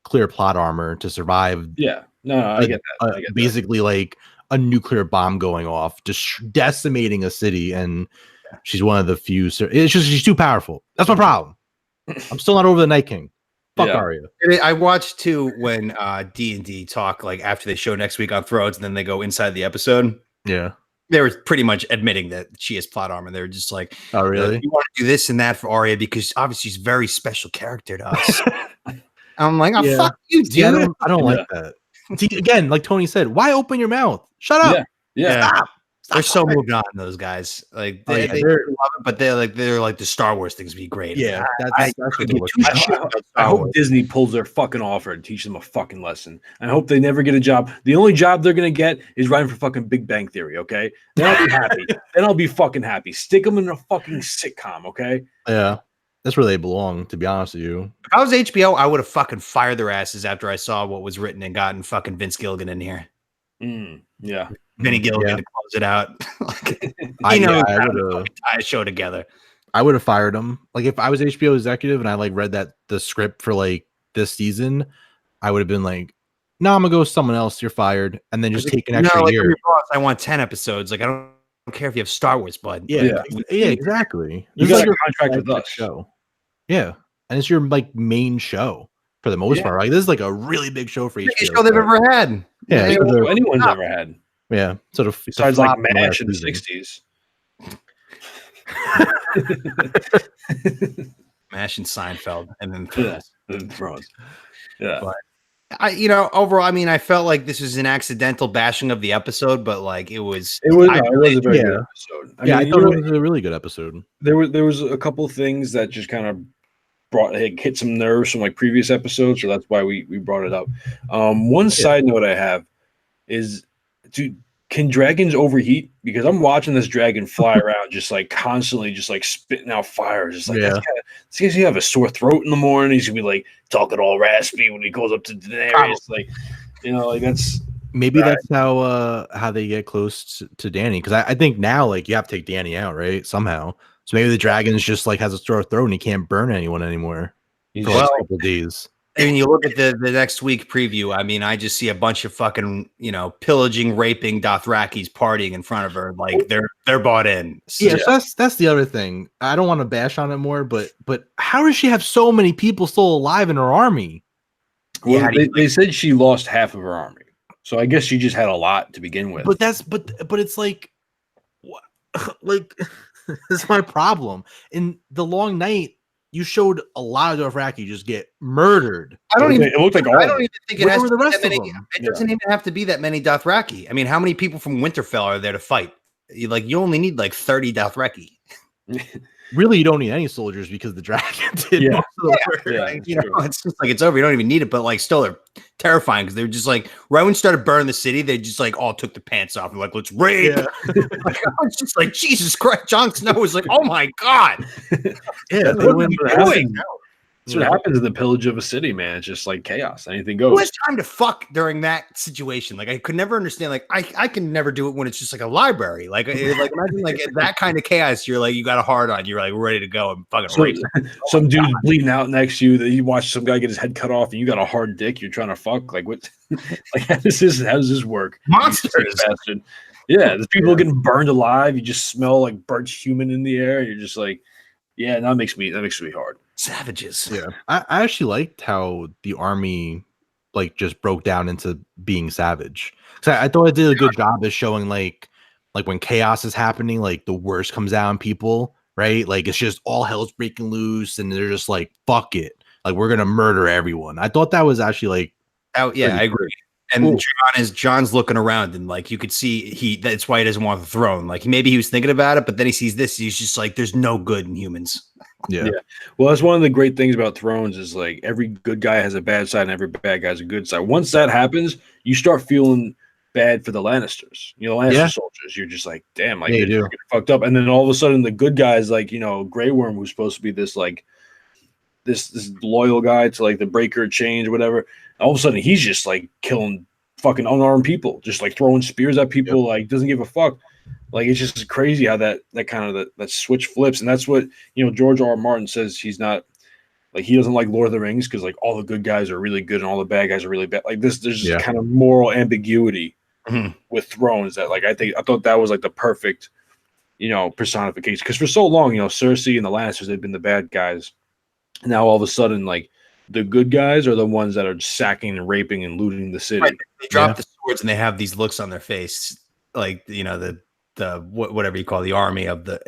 clear plot armor to survive. Yeah, no, I get that. Basically, like a nuclear bomb going off, just decimating a city, and she's one of the few. It's just she's too powerful. That's my problem. I'm still not over the Night King. Fuck Arya. I watched too when D&D talk like after they show next week on Thrones, and then they go inside the episode. Yeah, they were pretty much admitting that she has plot armor. They were just like, "Oh, really? You want to do this and that for Arya because obviously she's a very special character to us." I'm like, "Oh, fuck you, dude." Yeah, I don't like that. See, again, like Tony said, why open your mouth? Shut up. Yeah. Stop. They're so moved on, those guys. Like they love it, but they're like the Star Wars things be great. Yeah, I hope Disney pulls their fucking offer and teach them a fucking lesson. I hope they never get a job. The only job they're gonna get is writing for fucking Big Bang Theory. Okay, then I'll be happy. Then I'll be fucking happy. Stick them in a fucking sitcom. Okay. Yeah. That's where they belong, to be honest with you. If I was HBO, I would have fucking fired their asses after I saw what was written and gotten fucking Vince Gilligan in here. Yeah. Vinny Gilligan Yeah. to close it out. Like, I knows would how to have. fucking tie a show together. I would have fired him. Like if I was HBO executive and I like read the script for like this season, I would have been like, "No, I'm gonna go with someone else. You're fired," and then just take an extra like, year. I'm your boss, I want 10 episodes. Like I don't care if you have Star Wars, bud. Yeah, exactly. You This is got like a contract with flagship us. show. Yeah, and it's your like main show for the most part. Like this is like a really big show for HBO. Biggest show they've ever had. Yeah, Biggest so show anyone's ever had. Yeah, sort of Besides like MASH in the '60s. MASH and Seinfeld, and then Thrones. Yeah. But overall, I mean, I felt like this was an accidental bashing of the episode, but like it was a very good episode. I thought it was a really good episode. There was a couple things that just kind of hit some nerves from like previous episodes, so that's why we brought it up. One side note I have is, dude, can dragons overheat? Because I'm watching this dragon fly around, just like constantly, just like spitting out fire. Just like, this guy's gonna have a sore throat in the morning. He's gonna be like talking all raspy when he goes up to Daenerys. Like, like that's maybe that's how they get close to Dany. Because I think now like you have to take Dany out, right? Somehow. So maybe the dragon's just like has a sore throat and he can't burn anyone anymore for like a couple of days. And you look at the next week preview, I mean, I just see a bunch of fucking, pillaging, raping Dothrakis partying in front of her. Like they're bought in. So, yeah, so that's the other thing. I don't want to bash on it more, but how does she have so many people still alive in her army? Well, they said she lost half of her army. So I guess she just had a lot to begin with. But it's like, what? Like, that's my problem. In the Long Night, you showed a lot of Dothraki just get murdered. It looked like all. I don't even think it has to the be rest that many. of them? It doesn't even have to be that many Dothraki. I mean, how many people from Winterfell are there to fight? You only need like 30 Dothraki. Really, you don't need any soldiers because the dragon did most of the work. It's just like it's over. You don't even need it, but like still they're terrifying because they're just like right when you started burning the city, they just like all took the pants off and like, let's raid. Yeah. Like, I was just like, Jesus Christ. Jon Snow was like, oh my God. Yeah, that's what happens in the pillage of a city, man. It's just like chaos. Anything goes. Who has time to fuck during that situation? Like I could never understand. Like I can never do it when it's just like a library. Like imagine like that kind of chaos. You're like you got a hard on. You're like ready to go and fucking rape. Some dude bleeding out next to you. That you watch some guy get his head cut off, and you got a hard dick. You're trying to fuck. Like what? Like how does this work? Monsters, bastard. Yeah, there's people getting burned alive. You just smell like burnt human in the air. You're just like, yeah, that makes me hard. Savages. Yeah, I actually liked how the army like just broke down into being savage. So I thought it did a good job of showing like when chaos is happening, like the worst comes out on people, right? Like it's just all hell's breaking loose, and they're just like, "Fuck it!" Like we're gonna murder everyone. I thought that was actually like, I agree. And John's looking around, and like you could see that's why he doesn't want the throne. Like maybe he was thinking about it, but then he sees this, he's just like, "There's no good in humans." Yeah. Well, that's one of the great things about Thrones is like every good guy has a bad side and every bad guy has a good side. Once that happens, you start feeling bad for the Lannisters. The Lannister soldiers. You're just like, damn, like they're getting fucked up. And then all of a sudden, the good guys, like Grey Worm, who's supposed to be this like this loyal guy to like the breaker change, whatever. All of a sudden, he's just like killing fucking unarmed people, just like throwing spears at people, like doesn't give a fuck. Like it's just crazy how that kind of that switch flips, and that's what George R. Martin says. He's not like he doesn't like Lord of the Rings because like all the good guys are really good and all the bad guys are really bad. Like this, there's just kind of moral ambiguity with Thrones that like I thought that was like the perfect personification because for so long Cersei and the Lannisters they've been the bad guys. Now all of a sudden like the good guys are the ones that are sacking and raping and looting the city. Right. They drop the swords and they have these looks on their face, like the whatever you call the army of the.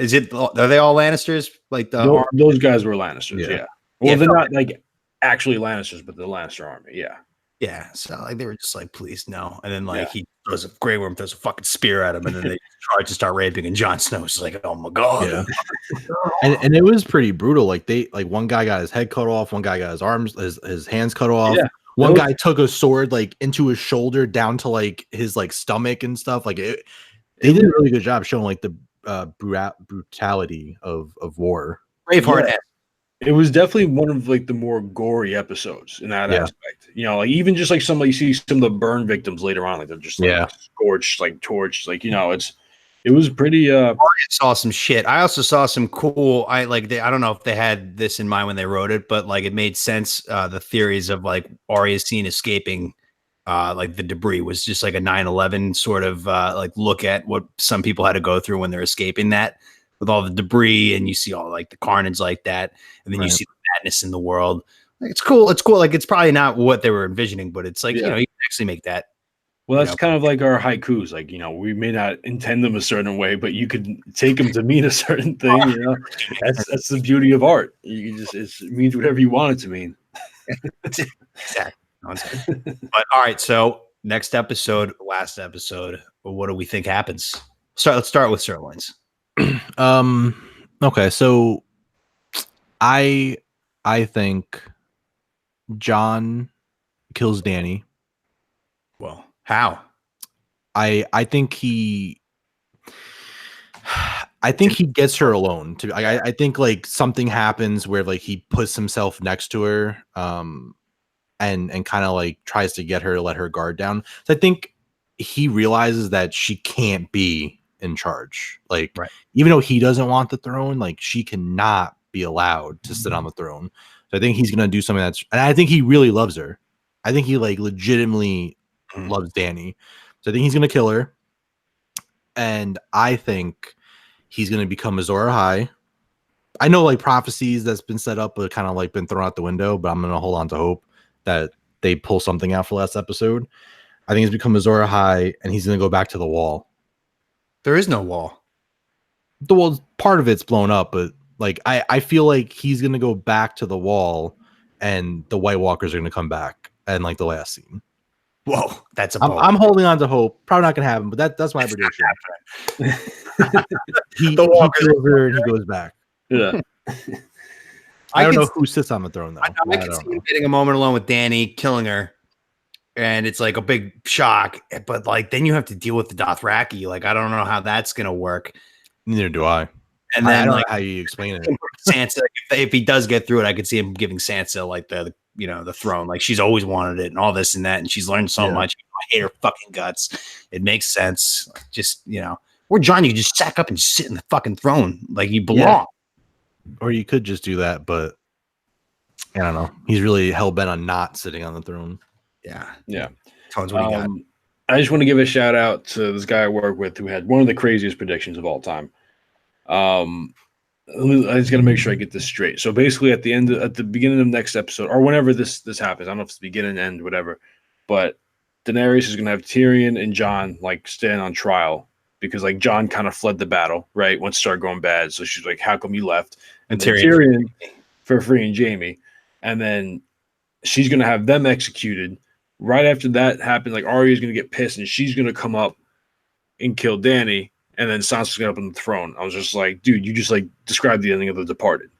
Are they all Lannisters? Like those guys were Lannisters. Yeah. Well, they're not like actually Lannisters, but the Lannister army. Yeah. Yeah. So like they were just like, please no. And then like he throws a Grey Worm throws a fucking spear at him, and then they try to start raping, and Jon Snow's like, oh my God. Yeah. and it was pretty brutal. Like one guy got his head cut off, one guy got his arms, his hands cut off. Yeah. One guy took a sword like into his shoulder down to like his like stomach and stuff. Like they did a really good job showing like the brutality of war. Braveheart. It was definitely one of like the more gory episodes in that Yeah. aspect. You know, like even just like some, like you see some of the burn victims later on, like they're just like scorched, like torched, like it was pretty. I saw some shit. I also saw some cool. I don't know if they had this in mind when they wrote it, but like it made sense. The theories of like Arya's scene escaping, like the debris was just like a 9/11 sort of like look at what some people had to go through when they're escaping that with all the debris, and you see all like the carnage like that, and then you see the madness in the world. Like, it's cool. It's cool. Like it's probably not what they were envisioning, but it's like you can actually make that. Well, that's kind of like our haikus. Like, we may not intend them a certain way, but you could take them to mean a certain thing. That's the beauty of art. You just it means whatever you want it to mean. Exactly. But all right, so next episode, last episode, what do we think happens? Let's start with sirloins. Okay, so I think John kills Danny. Well, how? I think he gets her alone. I think like something happens where like he puts himself next to her, and kind of like tries to get her to let her guard down. So I think he realizes that she can't be in charge. Like, even though he doesn't want the throne, like she cannot be allowed to sit on the throne. So I think he's gonna do something and I think he really loves her. I think he like legitimately loves Danny. So I think he's gonna kill her. And I think he's gonna become Azor Ahai. I know like prophecies that's been set up but kind of like been thrown out the window, but I'm gonna hold on to hope that they pull something out for last episode. I think he's become Azor Ahai and he's gonna go back to the wall. There is no wall. The wall, part of it's blown up, but like I feel like he's gonna go back to the wall and the White Walkers are gonna come back and like the last scene. Whoa, that's a I'm holding on to hope. Probably not gonna happen, but that's my prediction. he kills her and he goes back. Yeah. I don't know who sits on the throne though. I can see him getting a moment alone with Danny, killing her, and it's like a big shock. But like then you have to deal with the Dothraki. Like I don't know how that's gonna work. Neither do I. And then I don't like know how you explain it. Sansa, if he does get through it, I could see him giving Sansa like the throne. Like she's always wanted it and all this and that, and she's learned so much. I hate her fucking guts. It makes sense. Just or John, you just sack up and just sit in the fucking throne like you belong. Yeah. Or you could just do that, but I don't know. He's really hell bent on not sitting on the throne. Yeah. Tones, what do you got? I just want to give a shout out to this guy I work with who had one of the craziest predictions of all time. I just got to make sure I get this straight. So basically, at the beginning of next episode, or whenever this happens, I don't know if it's the beginning, end, whatever, but Daenerys is going to have Tyrion and Jon like stand on trial because like Jon kind of fled the battle, right? Once it started going bad, so she's like, "How come you left?" And Tyrion for freeing Jaime, and then she's going to have them executed. Right after that happens, like Arya's going to get pissed and she's going to come up and kill Dany. And then Sansa's going to up on the throne. I was just like, dude, you just like described the ending of The Departed.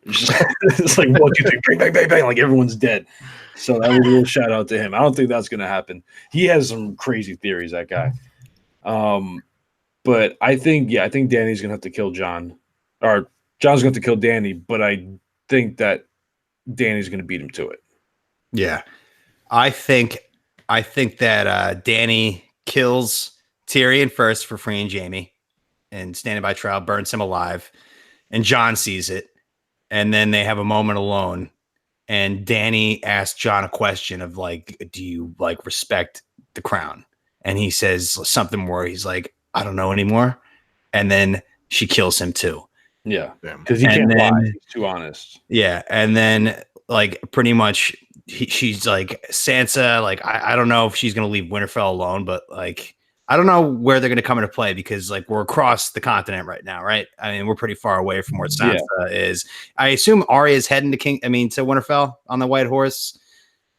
It's like, what do you think? Bang, bang, bang, bang. Like everyone's dead. So that was a little shout out to him. I don't think that's going to happen. He has some crazy theories, that guy. But I think Dany's going to have to kill Jon. Or Jon's going to have to kill Dany. But I think that Dany's going to beat him to it. Yeah. I think that Dany kills Tyrion first for freeing Jaime and standing by trial, burns him alive, and Jon sees it. And then they have a moment alone. And Dany asks Jon a question of like, do you like respect the crown? And he says something where he's like, I don't know anymore. And then she kills him too. Yeah. Because he can't lie. He's too honest. Yeah. And then like pretty much she's like, Sansa, like, I don't know if she's going to leave Winterfell alone, but like, I don't know where they're going to come into play because like we're across the continent right now, right? I mean, we're pretty far away from where Sansa is. I assume Arya is heading to to Winterfell on the white horse.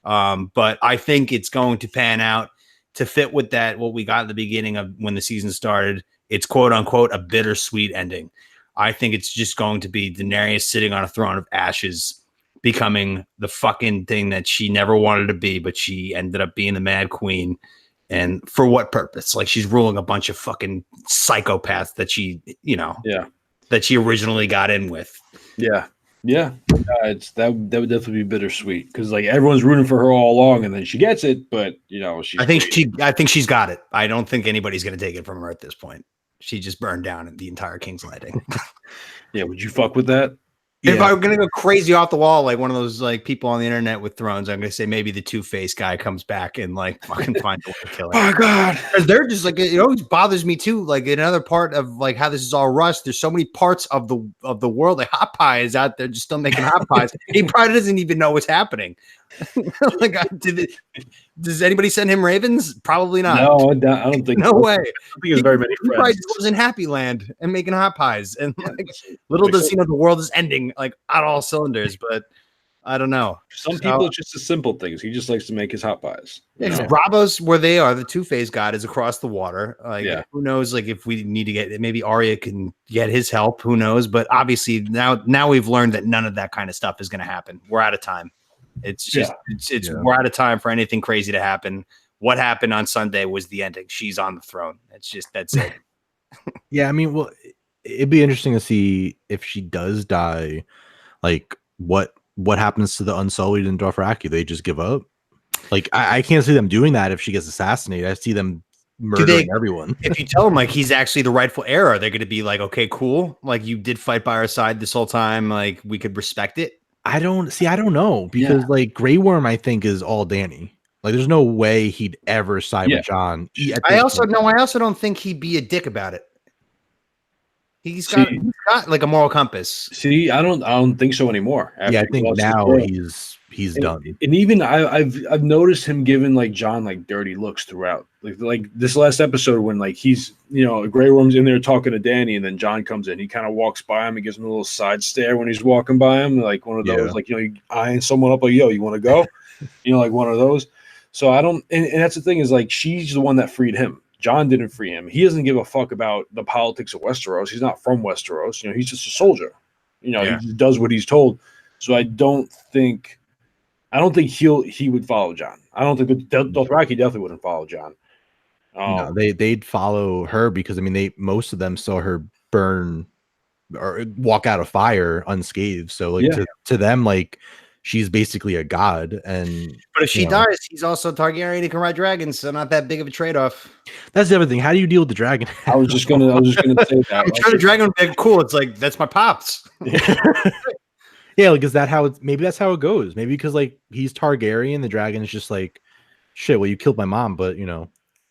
But I think it's going to pan out to fit with that, what we got at the beginning of when the season started. It's quote unquote a bittersweet ending. I think it's just going to be Daenerys sitting on a throne of ashes, becoming the fucking thing that she never wanted to be, but she ended up being the Mad Queen. And for what purpose? Like she's ruling a bunch of fucking psychopaths that she, that she originally got in with. Yeah. Yeah, that would definitely be bittersweet because like everyone's rooting for her all along, and then she gets it, but she's crazy. I think she's got it. I don't think anybody's going to take it from her at this point. She just burned down the entire King's Landing. Yeah, would you fuck with that? If I'm gonna go crazy off the wall, like one of those like people on the internet with thrones, I'm gonna say maybe the Two-Face guy comes back and like fucking finds a way to kill her. Oh God, Because they're just like it always bothers me too. Like another part of like how this is all rushed. There's so many parts of the world. Like Hot Pie is out there just still making hot pies. He probably doesn't even know what's happening. Like, does anybody send him ravens? Probably not. no, I don't think. No so. way. I think there's very many He probably friends. just lives in Happy Land and making hot pies. And Yeah, like, little does he know the world is ending like on all cylinders. But I don't know. Some people, it's just the simple things. He just likes to make his hot pies. If Bravo's where they are, the Two-Face God is across the water. Like, Yeah. who knows? Like, if we need to get maybe Arya can get his help. Who knows? But obviously now we've learned that none of that kind of stuff is going to happen. We're out of time. It's just we're out of time for anything crazy to happen. What happened on Sunday was the ending. She's on the throne. That's it. Yeah, I mean, well, it'd be interesting to see if she does die, like what happens to the Unsullied and Dothraki. They just give up. Like I can't see them doing that if she gets assassinated. I see them murdering everyone. If you tell them like he's actually the rightful heir, are they going to be like, okay, cool, like you did fight by our side this whole time, like we could respect it? I don't know because like Grey Worm, I think is all Danny. Like, there's no way he'd ever side with John. I also don't think he'd be a dick about it. He's got like a moral compass. See, I don't think so anymore. Yeah, I think now he's done. And even I've noticed him giving like John like dirty looks throughout. Like this last episode when like he's Grey Worm's in there talking to Danny, and then John comes in. He kind of walks by him and gives him a little side stare when he's walking by him, like one of those like you eyeing someone up like, yo, you want to go? Like one of those. So I don't, and that's the thing is like she's the one that freed him. John didn't free him. He doesn't give a fuck about the politics of Westeros. He's not from Westeros. He's just a soldier. He just does what he's told. So I don't think he would follow John. I don't think the Dothraki definitely wouldn't follow John. No, they'd follow her because I mean most of them saw her burn or walk out of fire unscathed. So like to them, like she's basically a god. But if she dies, he's also Targaryen. He can ride dragons, so not that big of a trade-off. That's the other thing. How do you deal with the dragon? I was just gonna say that. I'm trying to dragon big cool. It's like that's my pops. Yeah, like is that how it's maybe that's how it goes? Maybe because like he's Targaryen, the dragon is just like shit, well, you killed my mom, but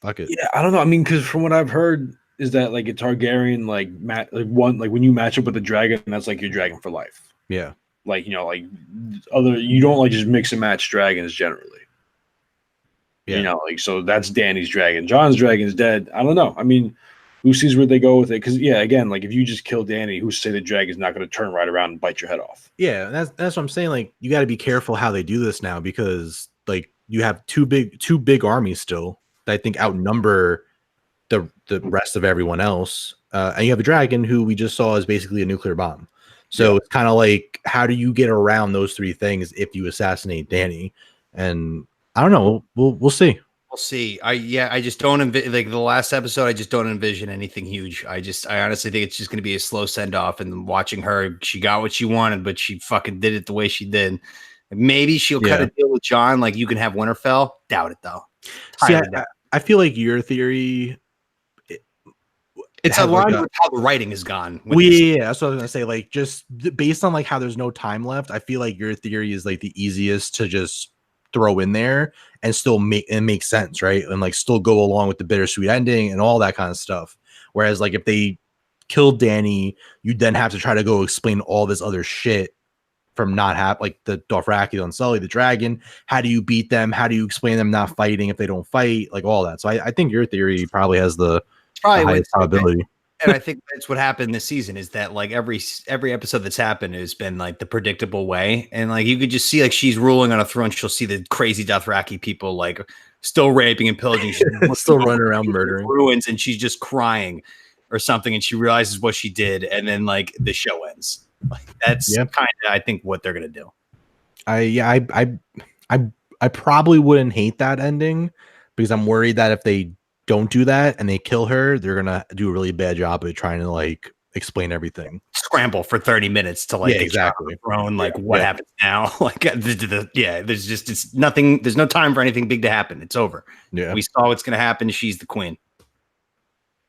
fuck it. Yeah, I don't know. I mean, because from what I've heard is that like a Targaryen when you match up with the dragon, that's like your dragon for life. Yeah. Like you don't like just mix and match dragons generally. Yeah. Like so that's Danny's dragon. John's dragon's dead. I don't know. I mean, who sees where they go with it? Because again, like if you just kill Danny, who's say the dragon's not going to turn right around and bite your head off? Yeah, that's what I'm saying. Like you got to be careful how they do this now because like you have two big armies still that I think outnumber the rest of everyone else, and you have a dragon who we just saw is basically a nuclear bomb. So it's kind of like, how do you get around those three things if you assassinate Danny? And I don't know. We'll see. We'll see. I just don't like the last episode. I just don't envision anything huge. I honestly think it's just going to be a slow send off. And watching her, she got what she wanted, but she fucking did it the way she did. Maybe she'll cut a deal with John. Like you can have Winterfell. Doubt it though. See, I feel like your theory. It's aligned with how the writing is gone. Yeah, that's what I was gonna say. Like, just based on like how there's no time left, I feel like your theory is like the easiest to just throw in there and still make sense, right? And like still go along with the bittersweet ending and all that kind of stuff. Whereas like if they killed Danny, you then have to try to go explain all this other shit from not like the Dothraki, the Unsullied, the dragon. How do you beat them? How do you explain them not fighting if they don't fight? Like all that. So I think your theory probably has the highest probability. And I think that's what happened this season is that like every episode that's happened has been like the predictable way. And like you could just see like she's ruling on a throne. She'll see the crazy Dothraki people like still raping and pillaging. She's still running around murdering ruins and she's just crying or something. And she realizes what she did. And then like the show ends. Like that's kind of, I think, what they're going to do. I probably wouldn't hate that ending because I'm worried that if they don't do that and they kill her, they're gonna do a really bad job of trying to like explain everything. Scramble for 30 minutes to like Yeah, get exactly. thrown. Like what happens now? Like there's just it's nothing. There's no time for anything big to happen. It's over. Yeah, we saw what's gonna happen. She's the queen.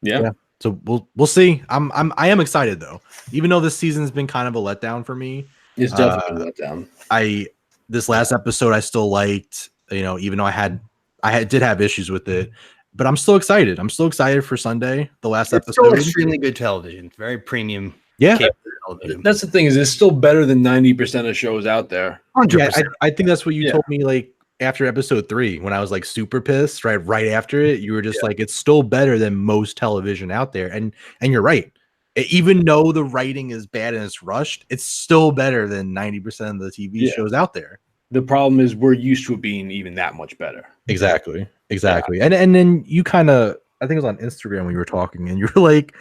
Yeah. So we'll see. I am excited though, even though this season's been kind of a letdown for me. It's definitely a letdown. This last episode I still liked. You know, even though I did have issues with it, but I'm still excited. I'm still excited for Sunday, the last It's episode. still extremely good television. It's very premium. Yeah, television. That's the thing is it's still better than 90% of shows out there. 100%. Yeah, I think that's what you told me like after episode 3 when I was like super pissed. Right after it, you were just like, it's still better than most television out there, and you're right. Even though the writing is bad and it's rushed, it's still better than 90% of the TV shows out there. The problem is we're used to it being even that much better. Exactly. Yeah. And then you kind of, I think it was on Instagram when you were talking, and you were like,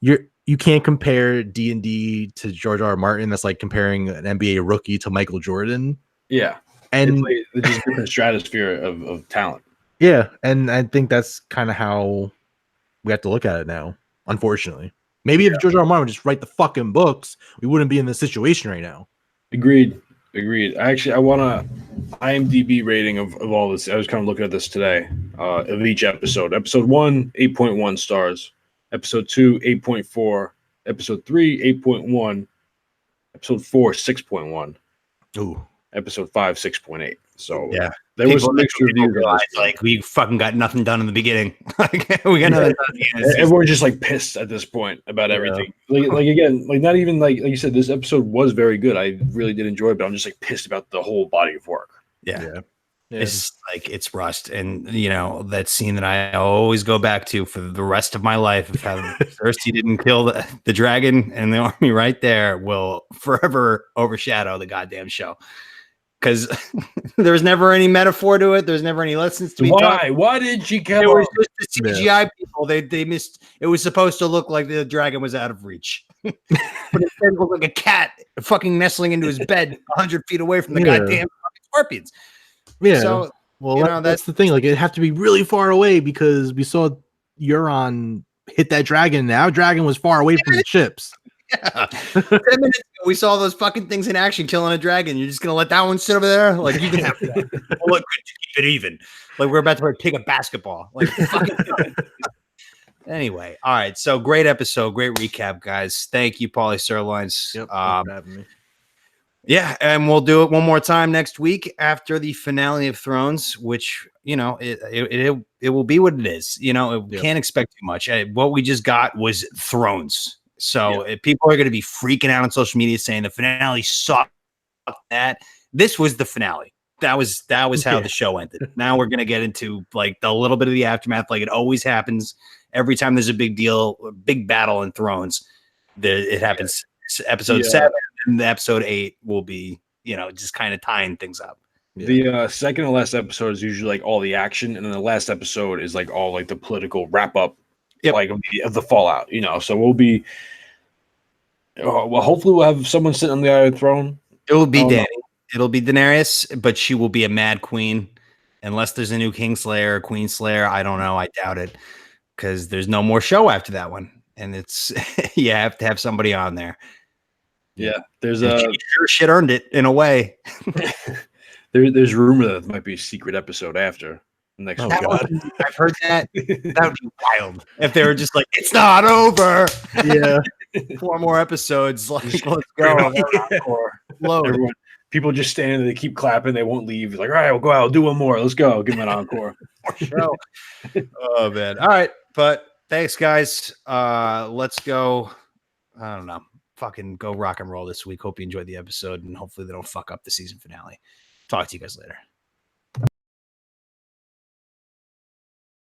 you can't compare D&D to George R. R. Martin. That's like comparing an NBA rookie to Michael Jordan. Yeah, and it's just a different stratosphere of talent. Yeah, and I think that's kind of how we have to look at it now. Unfortunately, maybe if George R. R. Martin would just write the fucking books, we wouldn't be in this situation right now. Agreed. I want a IMDb rating of all this. I was kind of looking at this today of each episode. Episode 1, 8.1 stars. Episode 2, 8.4. Episode 3, 8.1. Episode 4, 6.1. Ooh. Episode 5, 6.8. So yeah, there was some mixed reviews. Like we fucking got nothing done in the beginning. We got nothing done. Everyone's just like pissed at this point about everything. Like again, like not even like you said, this episode was very good. I really did enjoy it, but I'm just like pissed about the whole body of work. Yeah. It's like it's rust, and you know that scene that I always go back to for the rest of my life of how Cersei didn't kill the dragon, and the army right there will forever overshadow the goddamn show. Because there was never any metaphor to it. There's never any lessons to be taught. Why did she kill? It was just the CGI people. They missed. It was supposed to look like the dragon was out of reach, but instead it looked like a cat fucking nestling into his bed 100 feet away from the goddamn fucking scorpions. Yeah. So, well, you know, that's the thing. Like, it'd have to be really far away because we saw Euron hit that dragon. Now, dragon was far away from the ships. Yeah. 10 minutes ago, we saw those fucking things in action killing a dragon. You're just gonna let that one sit over there? Like, you can have that. Well, look, keep it even. Like, we're about to take a basketball. Like, anyway, all right. So, great episode, great recap, guys. Thank you, Paulie Sirloins. Yep, thanks for having me. Yeah, and we'll do it one more time next week after the finale of Thrones, which, you know, it will be what it is. You know, we can't expect too much. What we just got was Thrones. So people are going to be freaking out on social media saying the finale sucked. That this was the finale. That was how the show ended. Now we're going to get into like a little bit of the aftermath, like it always happens every time there's a big deal, a big battle in Thrones. It happens. Episode 7 and episode 8 will be, you know, just kind of tying things up. The second to last episode is usually like all the action, and then the last episode is like all like the political wrap up, like of the fallout. You know, so we'll be. Well, hopefully we'll have someone sitting on the Iron Throne. It will be Dany. It'll be Daenerys, but she will be a mad queen, unless there's a new Kingslayer or Queen Slayer. I don't know. I doubt it, because there's no more show after that one, and it's you have to have somebody on there. Yeah, there's shit earned it in a way. There's rumor that there might be a secret episode after next. Oh God, I've heard that. That would be wild if they were just like, it's not over. Yeah. 4 more episodes. Like, let's go. Everyone, people just stand and they keep clapping. They won't leave. It's like, all right, we'll go out. We'll do one more. Let's go. Give them an encore. Oh man. All right, but thanks, guys. Let's go. I don't know. Fucking go rock and roll this week. Hope you enjoyed the episode, and hopefully they don't fuck up the season finale. Talk to you guys later.